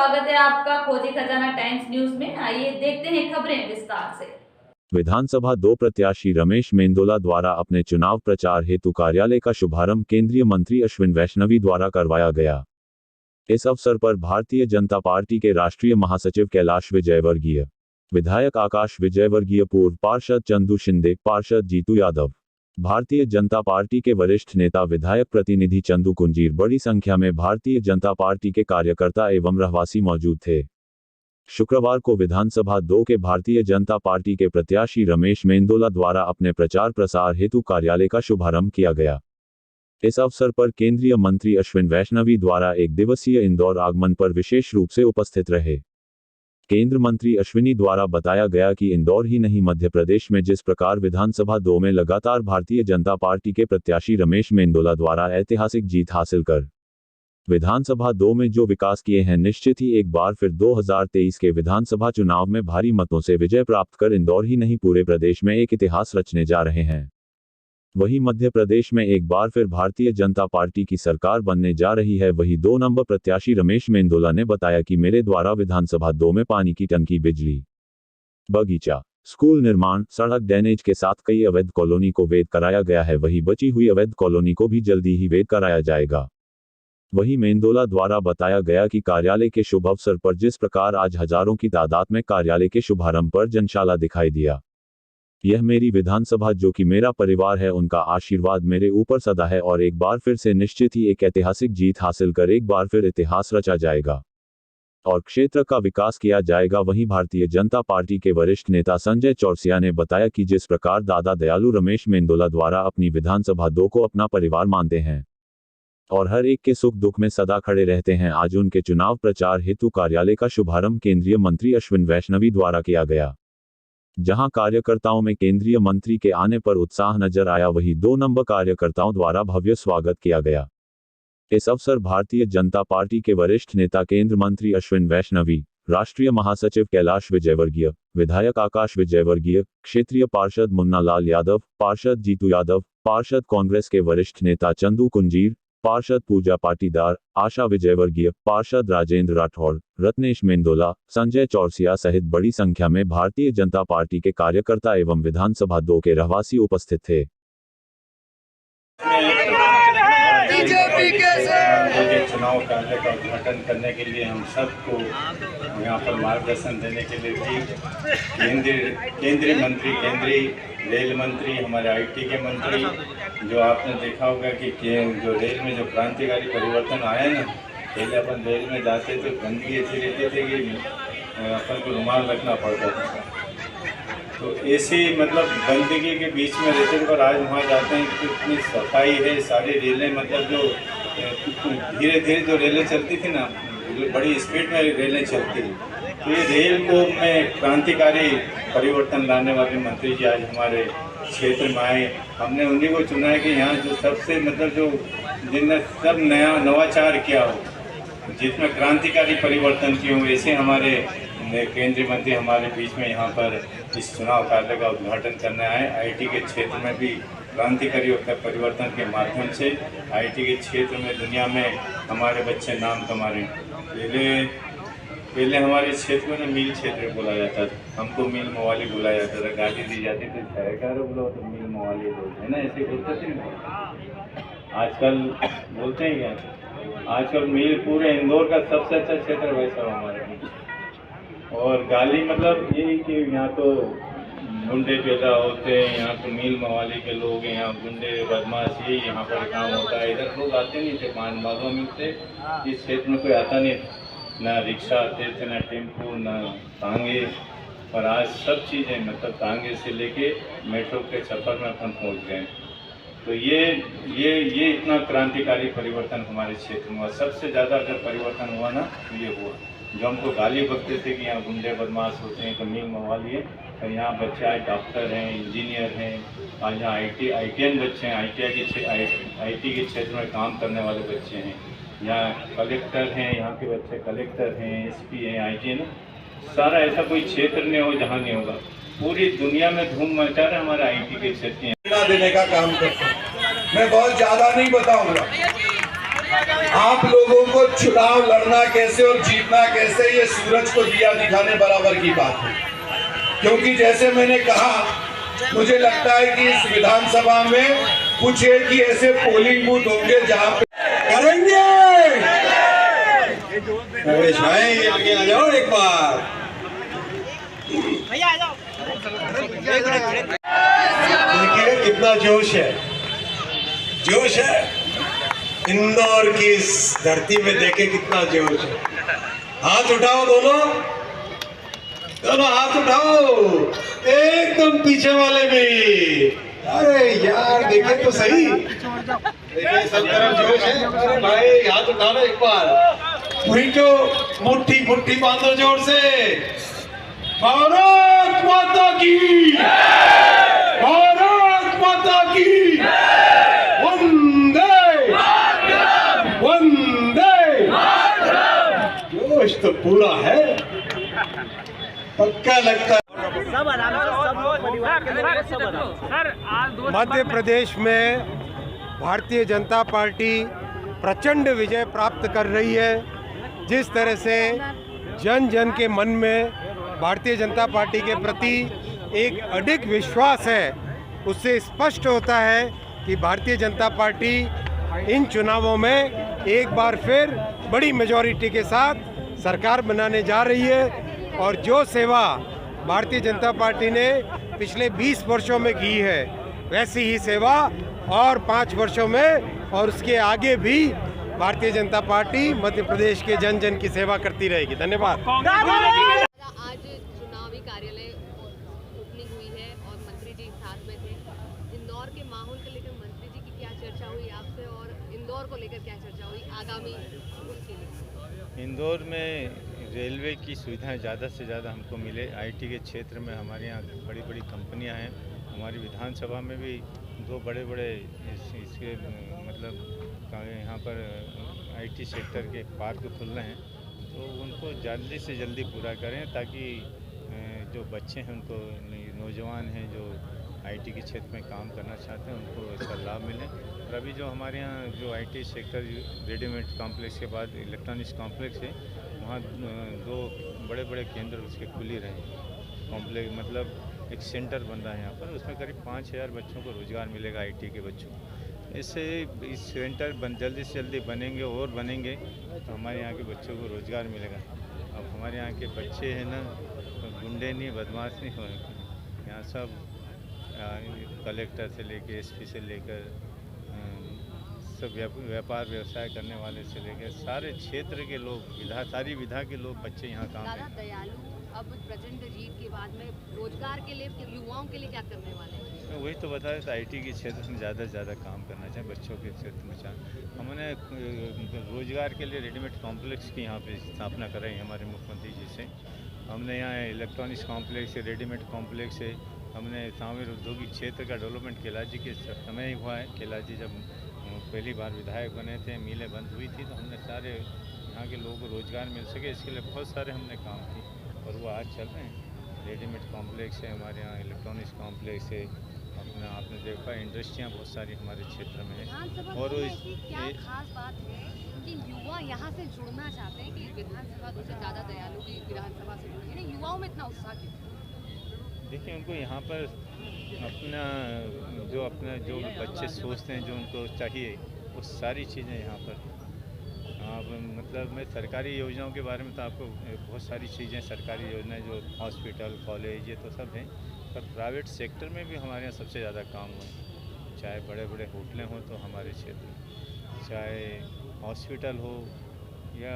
स्वागत है आपका खोजी खजाना टाइम्स न्यूज में। आइए देखते हैं खबरें विस्तार से। विधानसभा 2 प्रत्याशी रमेश मेंदोला द्वारा अपने चुनाव प्रचार हेतु कार्यालय का शुभारंभ केंद्रीय मंत्री अश्विन वैष्णवी द्वारा करवाया गया। इस अवसर पर भारतीय जनता पार्टी के राष्ट्रीय महासचिव कैलाश विजयवर्गीय, विधायक आकाश विजयवर्गीय, पूर्व पार्षद चंदू शिंदे, पार्षद जीतू यादव, भारतीय जनता पार्टी के वरिष्ठ नेता विधायक प्रतिनिधि चंदू कुंजीर, बड़ी संख्या में भारतीय जनता पार्टी के कार्यकर्ता एवं रहवासी मौजूद थे। शुक्रवार को विधानसभा 2 के भारतीय जनता पार्टी के प्रत्याशी रमेश मेंदोला द्वारा अपने प्रचार प्रसार हेतु कार्यालय का शुभारंभ किया गया। इस अवसर पर केंद्रीय मंत्री अश्विन वैष्णवी द्वारा एक दिवसीय इंदौर आगमन पर विशेष रूप से उपस्थित रहे। केंद्र मंत्री अश्विनी द्वारा बताया गया कि इंदौर ही नहीं, मध्य प्रदेश में जिस प्रकार विधानसभा 2 में लगातार भारतीय जनता पार्टी के प्रत्याशी रमेश मेंदोला द्वारा ऐतिहासिक जीत हासिल कर विधानसभा 2 में जो विकास किए हैं, निश्चित ही एक बार फिर 2023 के विधानसभा चुनाव में भारी मतों से विजय प्राप्त कर इंदौर ही नहीं पूरे प्रदेश में एक इतिहास रचने जा रहे हैं। वही मध्य प्रदेश में एक बार फिर भारतीय जनता पार्टी की सरकार बनने जा रही है। वही 2 नंबर प्रत्याशी रमेश मेंदोला ने बताया कि मेरे द्वारा विधानसभा 2 में पानी की टंकी, बिजली, बगीचा, स्कूल निर्माण, सड़क, ड्रेनेज के साथ कई अवैध कॉलोनी को वैध कराया गया है। वही बची हुई अवैध कॉलोनी को भी जल्दी ही वैध कराया जाएगा। वही मेंदोला द्वारा बताया गया कि कार्यालय के शुभ अवसर पर जिस प्रकार आज हजारों की तादाद में कार्यालय के शुभारंभ पर जनशाला दिखाई दिया, यह मेरी विधानसभा जो कि मेरा परिवार है, उनका आशीर्वाद मेरे ऊपर सदा है और एक बार फिर से निश्चित ही एक ऐतिहासिक जीत हासिल कर एक बार फिर इतिहास रचा जाएगा और क्षेत्र का विकास किया जाएगा। वहीं भारतीय जनता पार्टी के वरिष्ठ नेता संजय चौरसिया ने बताया कि जिस प्रकार दादा दयालु रमेश मेंदोला द्वारा अपनी विधानसभा 2 को अपना परिवार मानते हैं और हर एक के सुख दुख में सदा खड़े रहते हैं, आज उनके चुनाव प्रचार हेतु कार्यालय का शुभारंभ केंद्रीय मंत्री अश्विन वैष्णवी द्वारा किया गया, जहां कार्यकर्ताओं में केंद्रीय मंत्री के आने पर उत्साह नजर आया। वही 2 नंबर कार्यकर्ताओं द्वारा भव्य स्वागत किया गया। इस अवसर भारतीय जनता पार्टी के वरिष्ठ नेता केंद्र मंत्री अश्विन वैष्णवी, राष्ट्रीय महासचिव कैलाश विजयवर्गीय, विधायक आकाश विजयवर्गीय, क्षेत्रीय पार्षद मुन्ना लाल यादव, पार्षद जीतू यादव, पार्षद कांग्रेस के वरिष्ठ नेता चंदू कुंजीर, पार्षद पूजा पाटीदार, आशा विजयवर्गीय, पार्षद राजेंद्र राठौड़, रत्नेश मेंदोला, संजय चौरसिया सहित बड़ी संख्या में भारतीय जनता पार्टी के कार्यकर्ता एवं विधानसभा 2 के रहवासी उपस्थित थे। चुनाव कार्य का उद्घाटन करने के लिए हम सबको यहाँ पर मार्गदर्शन देने के लिए भी केंद्रीय मंत्री, केंद्रीय रेल मंत्री, हमारे आईटी के मंत्री, जो आपने देखा होगा कि जो रेल में जो क्रांतिकारी परिवर्तन आया ना, पहले अपन रेल में जाते तो गंदगी ऐसी रहती थी कि अपन को रुमाल रखना पड़ता था, तो ऐसी मतलब गंदगी के बीच में रहते थे। पर आज वहाँ जाते हैं तो इतनी सफाई है, सारी रेलें मतलब जो धीरे धीरे जो रेलें चलती थी ना, जो बड़ी स्पीड में रेलें चलती थी, तो ये रेल को में क्रांतिकारी परिवर्तन लाने वाले मंत्री जी आज हमारे क्षेत्र में आए। हमने उन्हीं को चुना है कि यहाँ जो सबसे मतलब जो जिनने सब नया नवाचार किया हो, जिसमें क्रांतिकारी परिवर्तन किए हो, ऐसे हमारे केंद्रीय मंत्री हमारे बीच में यहाँ पर इस चुनाव कार्य का उद्घाटन करने आए। आईटी के क्षेत्र में भी क्रांतिकारी परिवर्तन के माध्यम से आईटी के क्षेत्र में दुनिया में हमारे बच्चे नाम कमा रहे हैं। पहले हमारे क्षेत्र में मिल क्षेत्र बोला जाता था, हमको मिल मवाली बुलाया जाता था, गाली दी जाती थी, सहकार बोलो तो मिल मवाली बोलते हैं ना, ऐसे बोलते थे। आजकल बोलते हैं क्या, आजकल मिल पूरे इंदौर का सबसे अच्छा क्षेत्र वैसा हमारे में। और गाली मतलब ये कि यहाँ तो गुंडे पैदा होते हैं, यहाँ तो मिल मवाली के लोग हैं, यहाँ गुंडे बदमाश यही यहाँ पर काम होता है। इधर लोग आते नहीं थे, 5 बागों में से इस क्षेत्र में कोई आता नहीं, ना रिक्शा आते थे, ना टेम्पो, ना तांगे। पर आज सब चीज़ें मतलब तांगे से लेके मेट्रो के सफ़र में अपन पहुँच गए। तो ये इतना क्रांतिकारी परिवर्तन हमारे क्षेत्र में हुआ। सबसे ज़्यादा अगर परिवर्तन हुआ ना ये हुआ, जो हमको गाली बकते थे कि यहाँ गुंडे बदमाश होते हैं, तो मिल मवाली है, और यहाँ बच्चे आज डॉक्टर हैं, इंजीनियर हैं, आज यहाँ ITN बच्चे हैं, IT के क्षेत्र में काम करने वाले बच्चे हैं, यहाँ कलेक्टर हैं, यहाँ के बच्चे कलेक्टर हैं, SP हैं, ITN। सारा ऐसा कोई क्षेत्र नहीं हो जहाँ नहीं होगा, पूरी दुनिया में धूम मचा रहे हमारे IT के क्षेत्र हैं। देने का काम करते हैं। मैं बहुत ज़्यादा नहीं बताऊंगा, आप लोगों को चुनाव लड़ना कैसे और जीतना कैसे, ये सूरज को दिया दिखाने बराबर की बात है। क्योंकि जैसे मैंने कहा, मुझे लगता है कि इस विधानसभा में कुछ एक ही ऐसे पोलिंग बूथ होंगे जहां पे करेंगे। रमेश भाई आगे आ जाओ एक बार। देखिए कितना जोश है, जोश है। इंदौर की इस धरती में देखे कितना जोश है। हाथ उठाओ दोनों, दोनों हाथ उठाओ, एकदम पीछे वाले भी। अरे यार देखे तो सही, देखिए सब तरफ जोश है। अरे भाई हाथ उठाओ एक बार, पूरी तो मुट्ठी मुट्ठी बांधो जोर से। भारत माता की, भारत माता की, वंदे वंदे। जोश तो पूरा है, पक्का लगता है। मध्य प्रदेश में भारतीय जनता पार्टी प्रचंड विजय प्राप्त कर रही है। जिस तरह से जन जन के मन में भारतीय जनता पार्टी के प्रति एक अडिग विश्वास है, उससे स्पष्ट होता है कि भारतीय जनता पार्टी इन चुनावों में एक बार फिर बड़ी मेजॉरिटी के साथ सरकार बनाने जा रही है। और जो सेवा भारतीय जनता पार्टी ने पिछले 20 वर्षों में की है, वैसी ही सेवा और 5 वर्षों में और उसके आगे भी भारतीय जनता पार्टी मध्य प्रदेश के जन जन की सेवा करती रहेगी। धन्यवाद। आज चुनावी कार्यालय ओपनिंग हुई है और मंत्री जी साथ में थे। इंदौर के माहौल को लेकर मंत्री जी की क्या चर्चा हुई आपसे, और इंदौर को लेकर क्या चर्चा हुई आगामी उसके लिए? इंदौर में रेलवे की सुविधाएं ज़्यादा से ज़्यादा हमको मिले। आईटी के क्षेत्र में हमारे यहाँ बड़ी बड़ी कंपनियां हैं। हमारी विधानसभा में भी 2 बड़े बड़े इसके मतलब यहाँ पर आईटी सेक्टर के पार्क खुल रहे हैं, तो उनको जल्दी से जल्दी पूरा करें ताकि जो बच्चे हैं, उनको नौजवान हैं जो आईटी के क्षेत्र में काम करना चाहते हैं, उनको इसका लाभ मिले। और अभी जो हमारे यहाँ जो आईटी सेक्टर रेडीमेड कॉम्प्लेक्स के बाद इलेक्ट्रॉनिक्स कॉम्प्लेक्स है, वहाँ 2 बड़े बड़े केंद्र उसके खुल ही रहे हैं। कॉम्प्लेक्स मतलब एक सेंटर बन रहा है यहाँ पर, उसमें करीब 5000 बच्चों को रोज़गार मिलेगा, आईटी के बच्चों को। इससे इस सेंटर जल्दी से जल्दी बनेंगे और बनेंगे तो हमारे यहाँ के बच्चों को रोज़गार मिलेगा। अब हमारे यहाँ के बच्चे हैं ना, तो गुंडे नहीं, बदमाश नहीं होंगे। यहाँ सब कलेक्टर से लेकर एसपी से लेकर सब व्यापार व्यवसाय करने वाले से लेकर सारे क्षेत्र के लोग, सारी विधा के लोग बच्चे यहाँ काम करते हैं। दयालु अब प्रचंड जीत के बाद में रोजगार के लिए युवाओं के लिए क्या करने वाले हैं? वही तो बताया था, आईटी के क्षेत्र में ज़्यादा से ज़्यादा काम करना चाहिए, बच्चों के क्षेत्र में चाहिए। हमने रोजगार के लिए रेडीमेड कॉम्प्लेक्स की यहाँ पे स्थापना कराई हमारे मुख्यमंत्री जी से। हमने यहाँ इलेक्ट्रॉनिक्स कॉम्प्लेक्स है, रेडीमेड कॉम्प्लेक्स है। हमने सामूहिक औद्योगिक क्षेत्र का डेवलपमेंट कैलाश जी के समय हुआ है। कैलाश जी जब पहली बार विधायक बने थे, मिलें बंद हुई थी, तो हमने सारे यहाँ के लोगों को रोज़गार मिल सके, इसके लिए बहुत सारे हमने काम किए और वो आज चल रहे हैं। रेडीमेड कॉम्प्लेक्स है हमारे यहाँ, इलेक्ट्रॉनिक्स कॉम्प्लेक्स है, अपना आपने देखा इंडस्ट्रियाँ बहुत सारी हमारे क्षेत्र में है। और क्या खास बात है कि युवा यहाँ से जुड़ना चाहते हैं कि विधानसभा से ज़्यादा दयालु की विधानसभा से जुड़े, युवाओं में इतना उत्साह क्यों? देखिए, उनको यहाँ पर अपना जो बच्चे सोचते हैं, जो उनको चाहिए, वो सारी चीज़ें यहाँ पर आप मतलब मैं सरकारी योजनाओं के बारे में तो आपको बहुत सारी चीज़ें सरकारी योजनाएं जो हॉस्पिटल कॉलेज ये तो सब हैं, पर प्राइवेट सेक्टर में भी हमारे यहाँ सबसे ज़्यादा काम हुआ है। चाहे बड़े बड़े होटलें हों तो हमारे क्षेत्र में, चाहे हॉस्पिटल हो या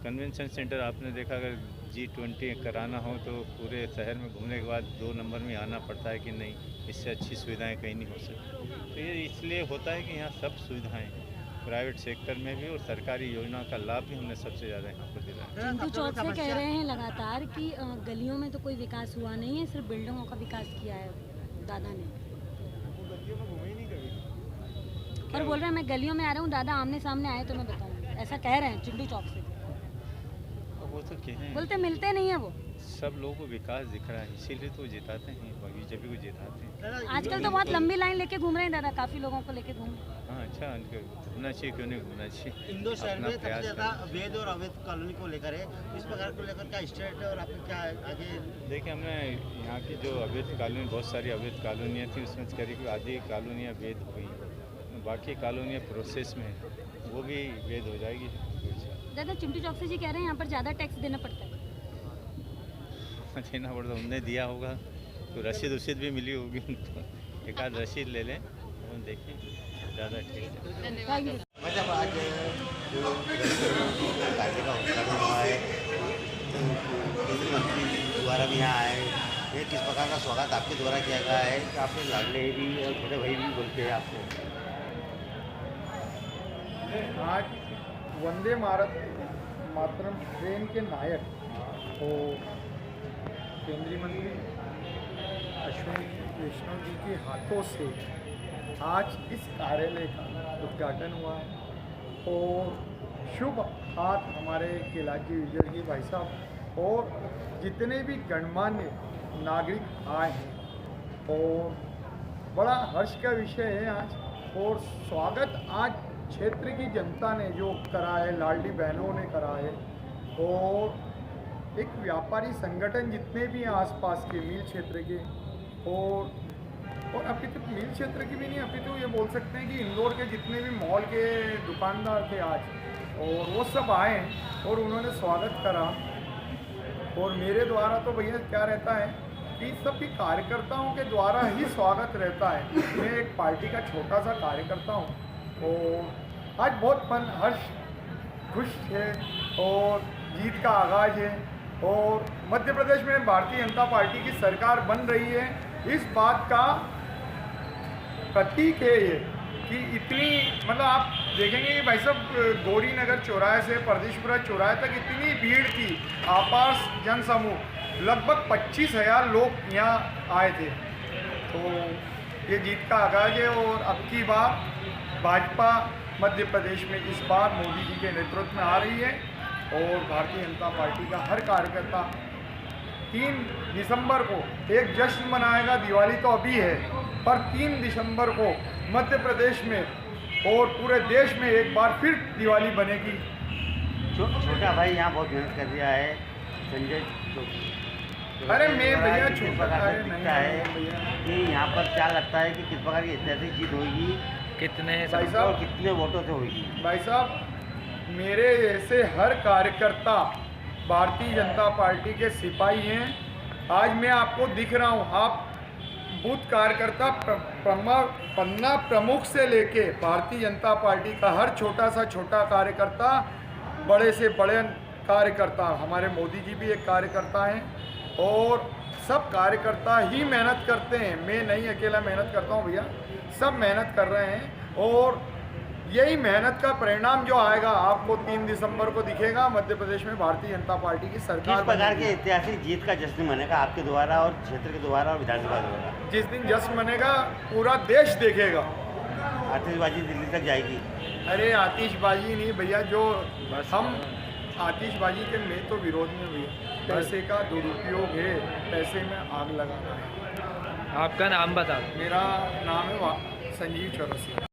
कन्वेंशन सेंटर। आपने देखा अगर G20 कराना हो तो पूरे शहर में घूमने के बाद 2 नंबर में आना पड़ता है कि नहीं, इससे अच्छी सुविधाएं कहीं नहीं हो सकती। तो ये इसलिए होता है कि यहाँ सब सुविधाएं प्राइवेट सेक्टर में भी और सरकारी योजना का लाभ भी हमने सबसे ज़्यादा यहाँ पर दिलाया। चिंटू चौक से कह रहे हैं लगातार कि गलियों में तो कोई विकास हुआ नहीं है, सिर्फ बिल्डिंगों का विकास किया है दादा ने। और बोल रहे हैं मैं गलियों में आ रहा हूँ दादा, आमने सामने आए तो मैं बताऊँ, ऐसा कह रहे हैं चिंटू चौक से। वो तो कह रहे हैं, बोलते मिलते नहीं है वो। सब लोगों को विकास दिख रहा है, इसीलिए तो जिताते हैं, बीजेपी को जिताते हैं। आजकल तो बहुत लंबी लाइन लेके घूम रहे हैं दादा, काफी लोगों को लेके घूम रहे हैं। हाँ अच्छा, घूमना चाहिए, क्यों नहीं घूमना चाहिए। इंदौर शहर अपना में सबसे प्रयास ज्यादा अवैध और अवैध कॉलोनी को लेकर है, इस प्रकार को लेकर क्या स्टेट और आपको क्या आगे? देखिए, हमने यहाँ की जो अवैध कॉलोनी, बहुत सारी अवैध कॉलोनियाँ थी, उसमें करीब आधी कॉलोनियाँ वैध हुई, बाकी कॉलोनियाँ प्रोसेस में है, वो भी वैध हो जाएगी। दादा चिंटू चौकसी जी कह रहे हैं यहाँ पर ज़्यादा टैक्स देना पड़ता है। देना पड़ता, उनने दिया होगा तो रसीद उसीद भी मिली होगी उनको, एक आध रसीद ले लें और देखें, ज़्यादा ठीक है। धन्यवाद। मतलब आज जो कार्य का उद्घाटन हुआ है, केंद्रीय मंत्री द्वारा भी यहाँ आए, ये किस प्रकार का स्वागत आपके द्वारा किया गया है? कि आपके लाडले भी और छोटे भाई भी बोलते हैं आपको। आज वंदे मातरम ट्रेन के नायक और केंद्रीय मंत्री अश्विनी वैष्णव जी के हाथों से आज इस कार्यालय का उद्घाटन हुआ है और शुभ हाथ हमारे कैलाश जी विजय जी भाई साहब और जितने भी गणमान्य नागरिक आए हैं, और बड़ा हर्ष का विषय है आज। और स्वागत आज क्षेत्र की जनता ने जो करा है, लाडली बहनों ने करा है, और एक व्यापारी संगठन जितने भी हैं आसपास के मील क्षेत्र के, और अभी तो मील क्षेत्र की भी नहीं, अभी तो ये बोल सकते हैं कि इंदौर के जितने भी मॉल के दुकानदार थे आज, और वो सब आए और उन्होंने स्वागत करा। और मेरे द्वारा तो भैया क्या रहता है कि सभी कार्यकर्ताओं के द्वारा ही स्वागत रहता है। मैं एक पार्टी का छोटा सा कार्यकर्ता हूँ और आज बहुत हर्ष खुश है और जीत का आगाज़ है, और मध्य प्रदेश में भारतीय जनता पार्टी की सरकार बन रही है। इस बात का प्रतीक है ये कि इतनी, मतलब आप देखेंगे कि भाई साहब गौरी नगर चौराहे से परदेशपुरा चौराहे तक इतनी भीड़ थी, आपास जनसमूह, लगभग 25,000 लोग यहाँ आए थे। तो ये जीत का आगाज़ है, और अब की बार भाजपा मध्य प्रदेश में इस बार मोदी जी के नेतृत्व में आ रही है, और भारतीय जनता पार्टी का हर कार्यकर्ता 3 दिसंबर को एक जश्न मनाएगा। दिवाली तो अभी है, पर 3 दिसंबर को मध्य प्रदेश में और पूरे देश में एक बार फिर दिवाली बनेगी। छोटा भाई यहाँ बहुत मेहनत कर दिया है, संजय अरे मैं भैया किस छोटा प्रकार से नहीं दिखता है भैया, कि यहाँ पर क्या लगता है कि किस प्रकार की ऐतिहासिक जीत होगी, कितने और भाई साहब, कितने वोटों से होगी? भाई साहब मेरे जैसे हर कार्यकर्ता भारतीय जनता पार्टी के सिपाही हैं। आज मैं आपको दिख रहा हूँ, आप बूथ कार्यकर्ता पन्ना प्रमुख से लेके भारतीय जनता पार्टी का हर छोटा सा छोटा कार्यकर्ता, बड़े से बड़े कार्यकर्ता, हमारे मोदी जी भी एक कार्यकर्ता हैं, और सब कार्यकर्ता ही मेहनत करते हैं। मैं नहीं अकेला मेहनत करता हूँ भैया, सब मेहनत कर रहे हैं, और यही मेहनत का परिणाम जो आएगा आपको 3 दिसंबर को दिखेगा। मध्य प्रदेश में भारतीय जनता पार्टी की सरकार किस प्रकार की ऐतिहासिक जीत का जश्न मनेगा आपके द्वारा और क्षेत्र के द्वारा और विधानसभा द्वारा? जिस दिन जश्न मनेगा पूरा देश देखेगा। आतिशबाजी दिल्ली तक जाएगी? अरे आतिशबाजी नहीं भैया, जो हम आतिशबाजी के मैं तो विरोध में भैया, पैसे का दुरुपयोग है, पैसे में आग लगाना है। आपका नाम बता। मेरा नाम है संजीव चौरसिया।